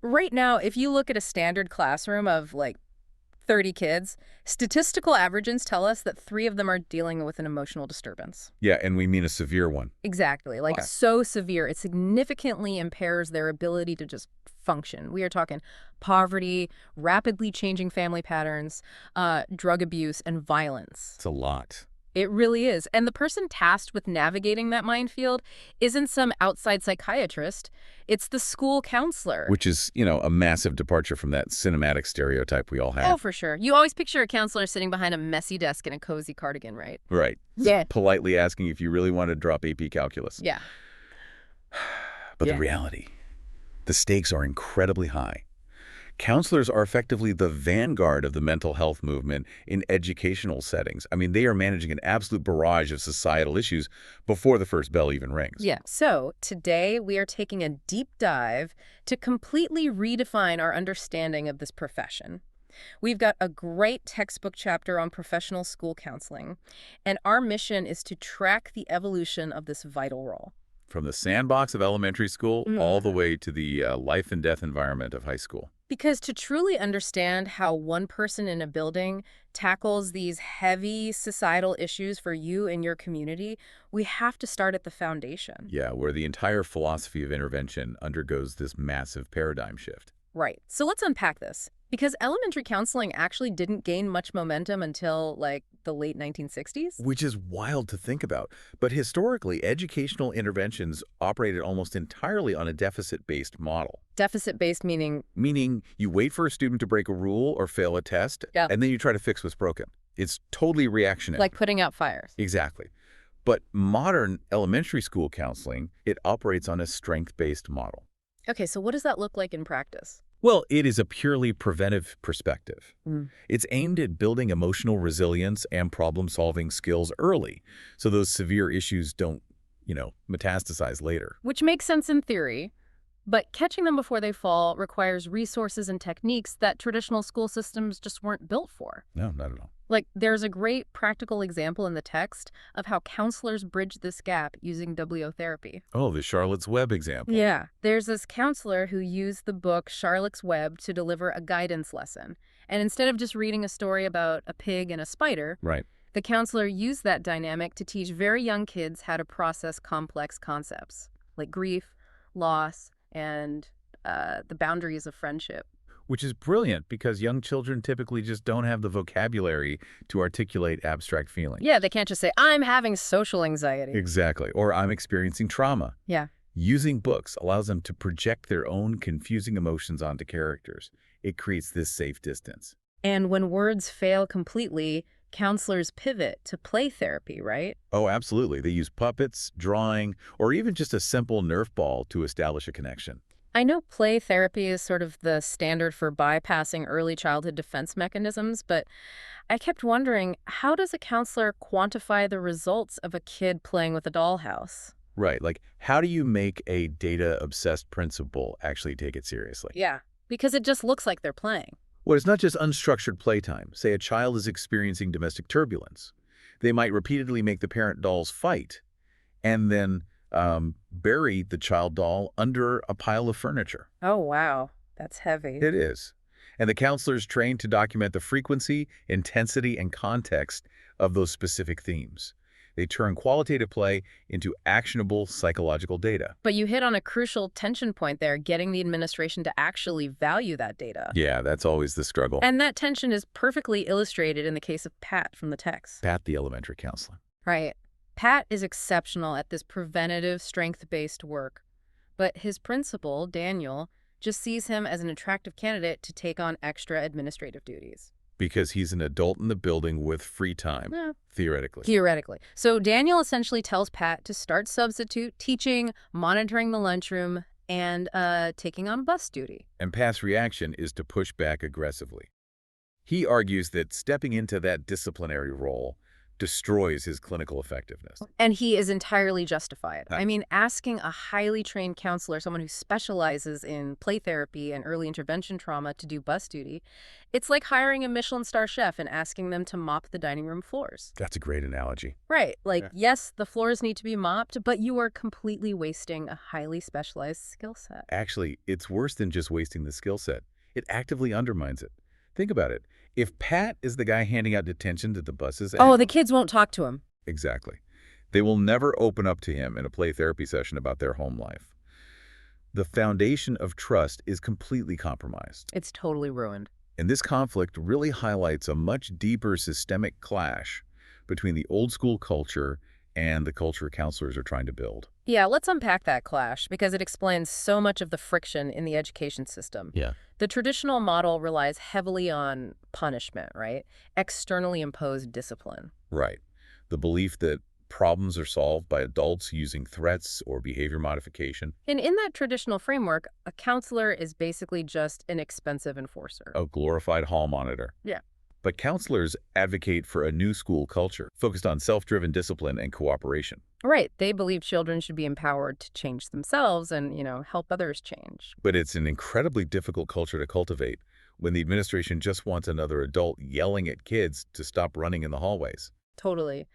Right now, if you look at a standard classroom of like 30 kids, statistical averages tell us that 3 of them are dealing with an emotional disturbance. Yeah, and we mean a severe one. Exactly. Like Why? so severe, it significantly impairs their ability to just function. We are talking poverty, rapidly changing family patterns, drug abuse, and violence. It's a lot. It really is. And the person tasked with navigating that minefield isn't some outside psychiatrist. It's the school counselor. Which is, a massive departure from that cinematic stereotype we all Oh, have. for sure. You always picture a counselor sitting behind a messy desk in a cozy cardigan, right? Right. Yeah. Politely asking if you really want to drop AP calculus. Yeah. But Yeah. the reality, the stakes are incredibly high. Counselors are effectively the vanguard of the mental health movement in educational settings. I mean, they are managing an absolute barrage of societal issues before the first bell even rings. Yeah. So today we are taking a deep dive to completely redefine our understanding of this profession. We've got a great textbook chapter on professional school counseling, and our mission is to track the evolution of this vital role. From the sandbox of elementary school all the way to the life and death environment of high school. Because to truly understand how one person in a building tackles these heavy societal issues for you and your community, we have to start at the foundation. Yeah, where the entire philosophy of intervention undergoes this massive paradigm shift. Right. So let's unpack this. Because elementary counseling actually didn't gain much momentum until, like, the late 1960s. Which is wild to think about. But historically, educational interventions operated almost entirely on a deficit-based model. Deficit-based meaning, Meaning you wait for a student to break a rule or fail a test, Yeah. and then you try to fix what's broken. It's totally reactionary. like putting out fires. Exactly. But modern elementary school counseling, it operates on a strength-based model. Okay, so what does that look like in practice? Well, it is a purely preventive perspective. Mm. It's aimed at building emotional resilience and problem-solving skills early, so those severe issues don't, metastasize later. Which makes sense in theory, but catching them before they fall requires resources and techniques that traditional school systems just weren't built for. No, not at all. Like, there's a great practical example in the text of how counselors bridge this gap using WO therapy. Oh, the Charlotte's Web example. Yeah, there's this counselor who used the book Charlotte's Web to deliver a guidance lesson. And instead of just reading a story about a pig and a spider, Right. the counselor used that dynamic to teach very young kids how to process complex concepts like grief, loss, and the boundaries of friendship. Which is brilliant because young children typically just don't have the vocabulary to articulate abstract feelings. Yeah, they can't just say, I'm having social anxiety. Exactly. Or I'm experiencing trauma. Yeah. Using books allows them to project their own confusing emotions onto characters. It creates this safe distance. And when words fail completely, counselors pivot to play therapy, right? Oh, absolutely. They use puppets, drawing, or even just a simple Nerf ball to establish a connection. I know play therapy is sort of the standard for bypassing early childhood defense mechanisms, but I kept wondering, how does a counselor quantify the results of a kid playing with a dollhouse? Right. Like, how do you make a data-obsessed principal actually take it seriously? Yeah, because it just looks like they're playing. Well, it's not just unstructured playtime. Say a child is experiencing domestic turbulence. They might repeatedly make the parent dolls fight and then bury the child doll under a pile of furniture. Oh, wow. That's heavy. It is. And the counselor's trained to document the frequency, intensity, and context of those specific themes. They turn qualitative play into actionable psychological data. But you hit on a crucial tension point there, getting the administration to actually value that data. Yeah, that's always the struggle. And that tension is perfectly illustrated in the case of Pat from the text. Pat, the elementary counselor. Right. Pat is exceptional at this preventative, strength-based work. But his principal, Daniel, just sees him as an attractive candidate to take on extra administrative duties. Because he's an adult in the building with free time, Yeah. theoretically. Theoretically. So Daniel essentially tells Pat to start substitute teaching, monitoring the lunchroom, and taking on bus duty. And Pat's reaction is to push back aggressively. He argues that stepping into that disciplinary role destroys his clinical effectiveness. And he is entirely justified. Huh. I mean, asking a highly trained counselor, someone who specializes in play therapy and early intervention trauma, to do bus duty, it's like hiring a Michelin star chef and asking them to mop the dining room floors. That's a great analogy. Right. Like, Yeah. yes, the floors need to be mopped, but you are completely wasting a highly specialized skill set. Actually, it's worse than just wasting the skill set. It actively undermines it. Think about it. If Pat is the guy handing out detention to the buses Oh, the kids won't talk to him. Exactly. They will never open up to him in a play therapy session about their home life. The foundation of trust is completely compromised. It's totally ruined. And this conflict really highlights a much deeper systemic clash between the old school culture and the culture counselors are trying to build. Yeah, let's unpack that clash because it explains so much of the friction in the education system. Yeah. The traditional model relies heavily on punishment, right? Externally imposed discipline. Right. The belief that problems are solved by adults using threats or behavior modification. And in that traditional framework, a counselor is basically just an expensive enforcer. A glorified hall monitor. Yeah. But counselors advocate for a new school culture focused on self-driven discipline and cooperation. Right. They believe children should be empowered to change themselves and, help others change. But it's an incredibly difficult culture to cultivate when the administration just wants another adult yelling at kids to stop running in the hallways. Totally.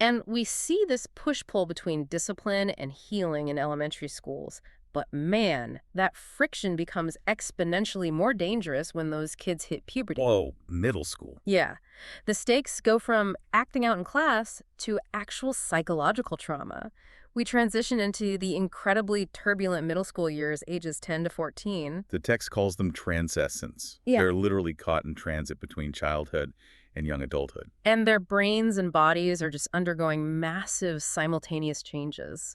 And we see this push-pull between discipline and healing in elementary schools. But man, that friction becomes exponentially more dangerous when those kids hit puberty. Whoa, middle school. Yeah. The stakes go from acting out in class to actual psychological trauma. We transition into the incredibly turbulent middle school years, ages 10 to 14. The text calls them transcendents. Yeah. They're literally caught in transit between childhood and young adulthood. And their brains and bodies are just undergoing massive simultaneous changes.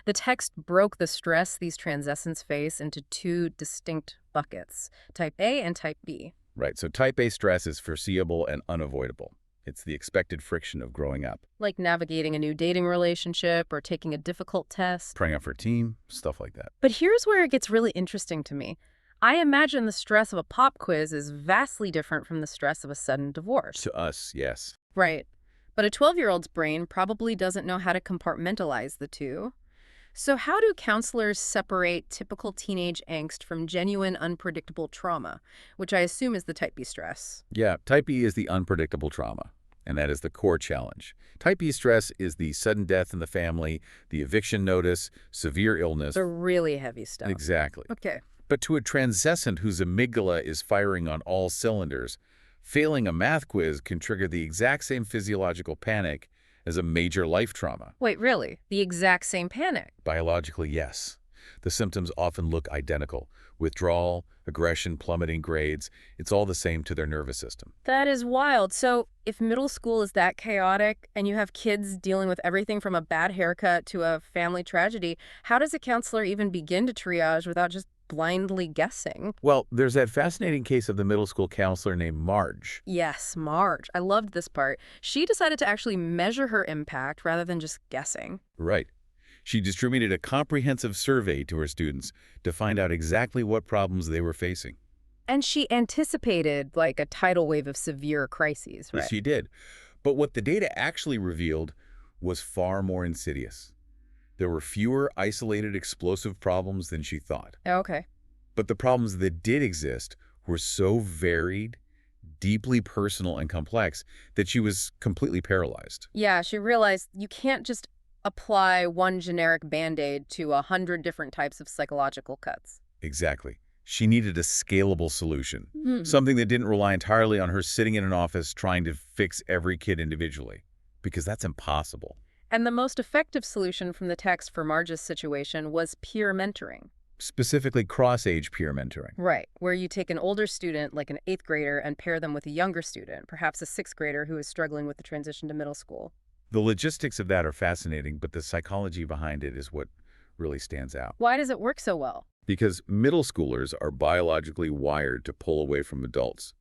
The text broke the stress these transcendents face into two distinct buckets, type A and type B. Right, so type A stress is foreseeable and unavoidable. It's the expected friction of growing up. Like navigating a new dating relationship or taking a difficult test. Trying out for a team, stuff like that. But here's where it gets really interesting to me. I imagine the stress of a pop quiz is vastly different from the stress of a sudden divorce. To us, yes. Right. But a 12-year-old's brain probably doesn't know how to compartmentalize the two. So how do counselors separate typical teenage angst from genuine unpredictable trauma, which I assume is the type B stress? Yeah, type E is the unpredictable trauma, and that is the core challenge. Type E stress is the sudden death in the family, the eviction notice, severe illness. The really heavy stuff. Exactly. Okay. But to a transcendent whose amygdala is firing on all cylinders, failing a math quiz can trigger the exact same physiological panic as a major life trauma. Wait, really? The exact same panic? Biologically, yes. The symptoms often look identical. Withdrawal, aggression, plummeting grades. It's all the same to their nervous system. That is wild. So if middle school is that chaotic and you have kids dealing with everything from a bad haircut to a family tragedy, how does a counselor even begin to triage without just blindly guessing? Well, there's that fascinating case of the middle school counselor named Marge. Yes, Marge. I loved this part. She decided to actually measure her impact rather than just guessing. Right. She distributed a comprehensive survey to her students to find out exactly what problems they were facing. And she anticipated like a tidal wave of severe crises, right? Yes, she did. But what the data actually revealed was far more insidious. There were fewer isolated explosive problems than she thought. Okay. But the problems that did exist were so varied, deeply personal and complex that she was completely paralyzed. Yeah, she realized you can't just apply one generic Band-Aid to 100 different types of psychological cuts. Exactly. She needed a scalable solution, Hmm. something that didn't rely entirely on her sitting in an office trying to fix every kid individually, because that's impossible. And the most effective solution from the text for Marge's situation was peer mentoring. Specifically cross-age peer mentoring. Right, where you take an older student, like an 8th grader, and pair them with a younger student, perhaps a 6th grader who is struggling with the transition to middle school. The logistics of that are fascinating, but the psychology behind it is what really stands out. Why does it work so well? Because middle schoolers are biologically wired to pull away from adults.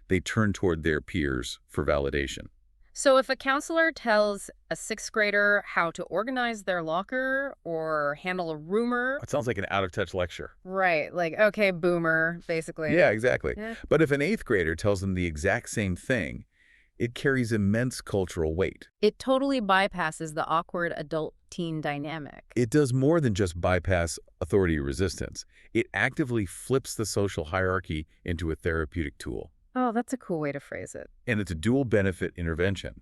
They turn toward their peers for validation. So if a counselor tells a 6th grader how to organize their locker or handle a rumor, It sounds like an out-of-touch lecture. right, like, okay, boomer, basically. Yeah, exactly. Yeah. But if an 8th grader tells them the exact same thing, It carries immense cultural weight. It totally bypasses the awkward adult-teen dynamic. It does more than just bypass authority resistance. It actively flips the social hierarchy into a therapeutic tool. Oh, that's a cool way to phrase it. And it's a dual benefit intervention.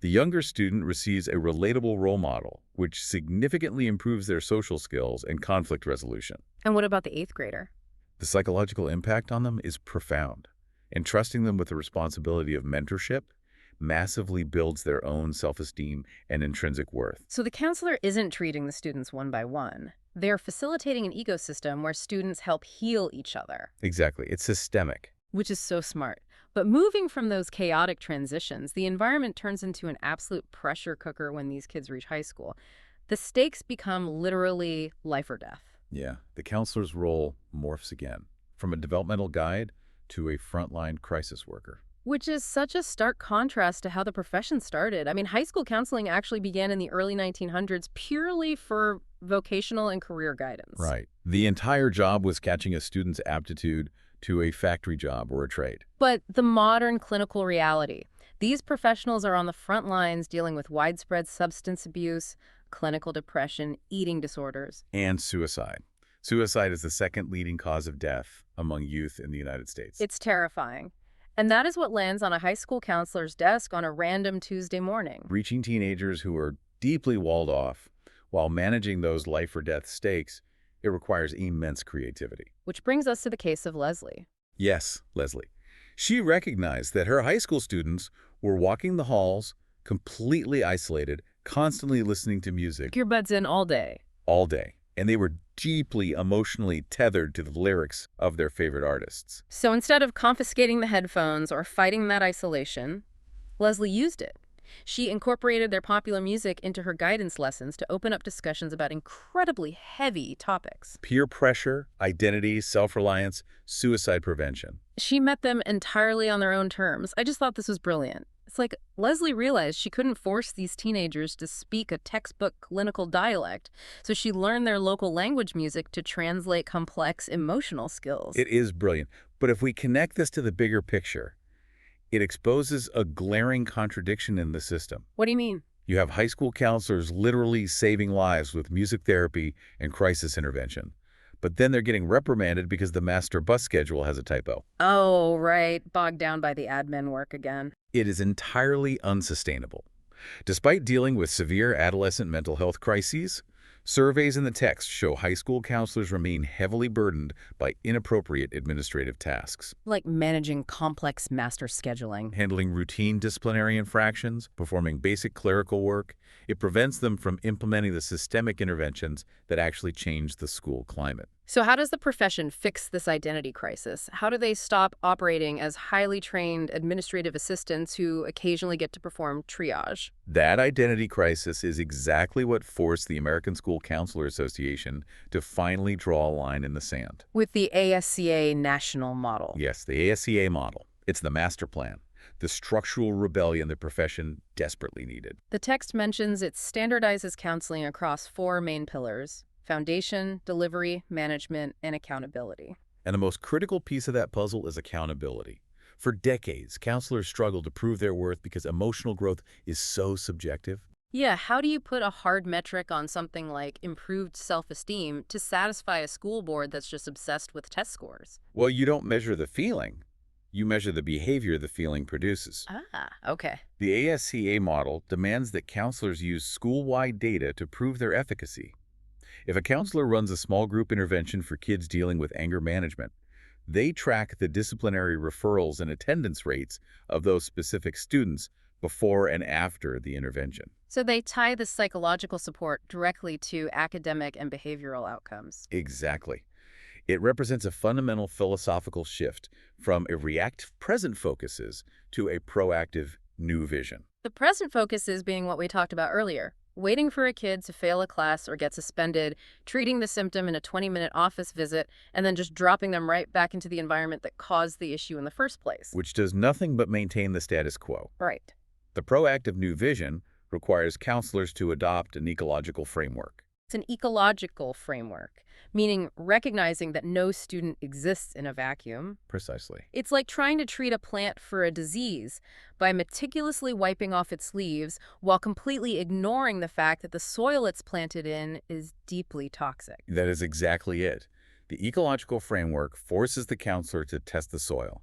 The younger student receives a relatable role model, which significantly improves their social skills and conflict resolution. And what about the eighth grader? The psychological impact on them is profound. Entrusting them with the responsibility of mentorship massively builds their own self-esteem and intrinsic worth. So the counselor isn't treating the students one by one. They're facilitating an ecosystem where students help heal each other. Exactly. It's systemic. Which is so smart. But moving from those chaotic transitions, the environment turns into an absolute pressure cooker when these kids reach high school. The stakes become literally life or death. Yeah. The counselor's role morphs again, from a developmental guide to a frontline crisis worker. Which is such a stark contrast to how the profession started. I mean, high school counseling actually began in the early 1900s purely for vocational and career guidance. Right. The entire job was catching a student's aptitude to a factory job or a trade. But the modern clinical reality, these professionals are on the front lines dealing with widespread substance abuse, clinical depression, eating disorders. And suicide. Suicide is the second leading cause of death among youth in the United States. It's terrifying. And that is what lands on a high school counselor's desk on a random Tuesday morning. Reaching teenagers who are deeply walled off while managing those life or death stakes, it requires immense creativity. Which brings us to the case of Leslie. Yes, Leslie. She recognized that her high school students were walking the halls, completely isolated, constantly listening to music Earbuds in all day. all day, and they were deeply emotionally tethered to the lyrics of their favorite artists. So instead of confiscating the headphones or fighting that isolation, Leslie used it. She incorporated their popular music into her guidance lessons to open up discussions about incredibly heavy topics. Peer pressure, identity, self-reliance, suicide prevention. She met them entirely on their own terms. I just thought this was brilliant. It's like Leslie realized she couldn't force these teenagers to speak a textbook clinical dialect, so she learned their local language music to translate complex emotional skills. It is brilliant. But if we connect this to the bigger picture, it exposes a glaring contradiction in the system. What do you mean? You have high school counselors literally saving lives with music therapy and crisis intervention. But then they're getting reprimanded because the master bus schedule has a typo. Oh, right. Bogged down by the admin work again. It is entirely unsustainable. Despite dealing with severe adolescent mental health crises, surveys in the text show high school counselors remain heavily burdened by inappropriate administrative tasks. Like managing complex master scheduling. Handling routine disciplinary infractions, performing basic clerical work, it prevents them from implementing the systemic interventions that actually change the school climate. So how does the profession fix this identity crisis? How do they stop operating as highly trained administrative assistants who occasionally get to perform triage? That identity crisis is exactly what forced the American School Counselor Association to finally draw a line in the sand. With the ASCA National Model. Yes, the ASCA model. It's the master plan, the structural rebellion the profession desperately needed. The text mentions it standardizes counseling across 4 main pillars: foundation, delivery, management, and accountability. And the most critical piece of that puzzle is accountability. For decades, counselors struggled to prove their worth because emotional growth is so subjective. Yeah, how do you put a hard metric on something like improved self-esteem to satisfy a school board that's just obsessed with test scores? Well, you don't measure the feeling. You measure the behavior the feeling produces. Ah, okay. The ASCA model demands that counselors use school-wide data to prove their efficacy. If a counselor runs a small group intervention for kids dealing with anger management, they track the disciplinary referrals and attendance rates of those specific students before and after the intervention. So they tie the psychological support directly to academic and behavioral outcomes. Exactly. It represents a fundamental philosophical shift from a reactive present focuses to a proactive new vision. The present focus is being what we talked about earlier, waiting for a kid to fail a class or get suspended, treating the symptom in a 20-minute office visit, and then just dropping them right back into the environment that caused the issue in the first place. Which does nothing but maintain the status quo. Right. The proactive new vision requires counselors to adopt an ecological framework. It's an ecological framework, meaning recognizing that no student exists in a vacuum. Precisely. It's like trying to treat a plant for a disease by meticulously wiping off its leaves while completely ignoring the fact that the soil it's planted in is deeply toxic. That is exactly it. The ecological framework forces the counselor to test the soil.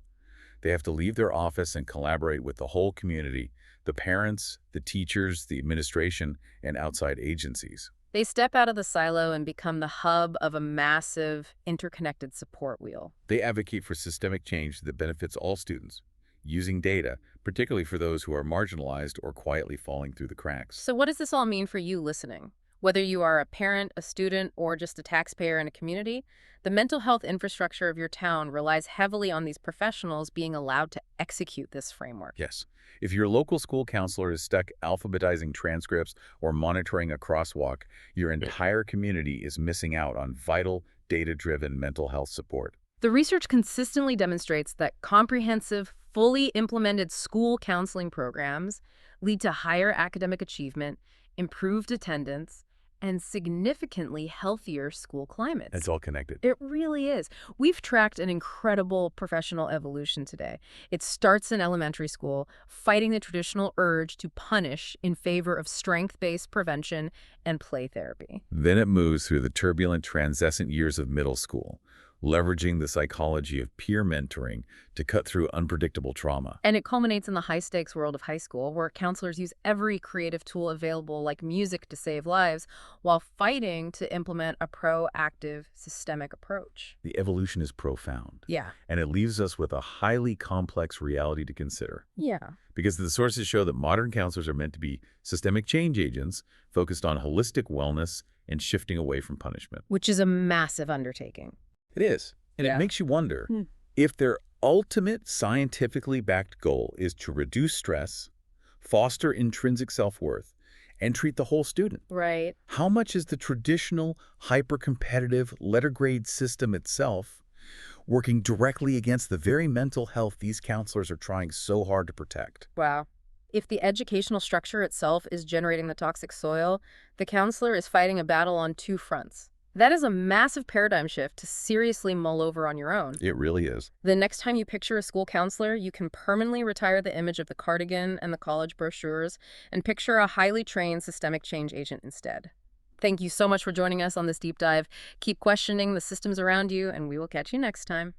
They have to leave their office and collaborate with the whole community, the parents, the teachers, the administration, and outside agencies. They step out of the silo and become the hub of a massive, interconnected support wheel. They advocate for systemic change that benefits all students, using data, particularly for those who are marginalized or quietly falling through the cracks. So what does this all mean for you listening? Whether you are a parent, a student, or just a taxpayer in a community, the mental health infrastructure of your town relies heavily on these professionals being allowed to execute this framework. Yes. If your local school counselor is stuck alphabetizing transcripts or monitoring a crosswalk, your entire community is missing out on vital, data-driven mental health support. The research consistently demonstrates that comprehensive, fully implemented school counseling programs lead to higher academic achievement, improved attendance, and significantly healthier school climates. It's all connected. It really is. We've tracked an incredible professional evolution today. It starts in elementary school, fighting the traditional urge to punish in favor of strength-based prevention and play therapy. Then it moves through the turbulent, transcendent years of middle school, leveraging the psychology of peer mentoring to cut through unpredictable trauma. And it culminates in the high-stakes world of high school, where counselors use every creative tool available, like music, to save lives, while fighting to implement a proactive, systemic approach. The evolution is profound. Yeah. And it leaves us with a highly complex reality to consider. Yeah. Because the sources show that modern counselors are meant to be systemic change agents focused on holistic wellness and shifting away from punishment. Which is a massive undertaking. It is. And Yeah. it makes you wonder if their ultimate scientifically backed goal is to reduce stress, foster intrinsic self-worth, and treat the whole student. Right. How much is the traditional, hyper-competitive letter grade system itself working directly against the very mental health these counselors are trying so hard to protect? Wow. If the educational structure itself is generating the toxic soil, the counselor is fighting a battle on two fronts. That is a massive paradigm shift to seriously mull over on your own. It really is. The next time you picture a school counselor, you can permanently retire the image of the cardigan and the college brochures and picture a highly trained systemic change agent instead. Thank you so much for joining us on this deep dive. Keep questioning the systems around you, and we will catch you next time.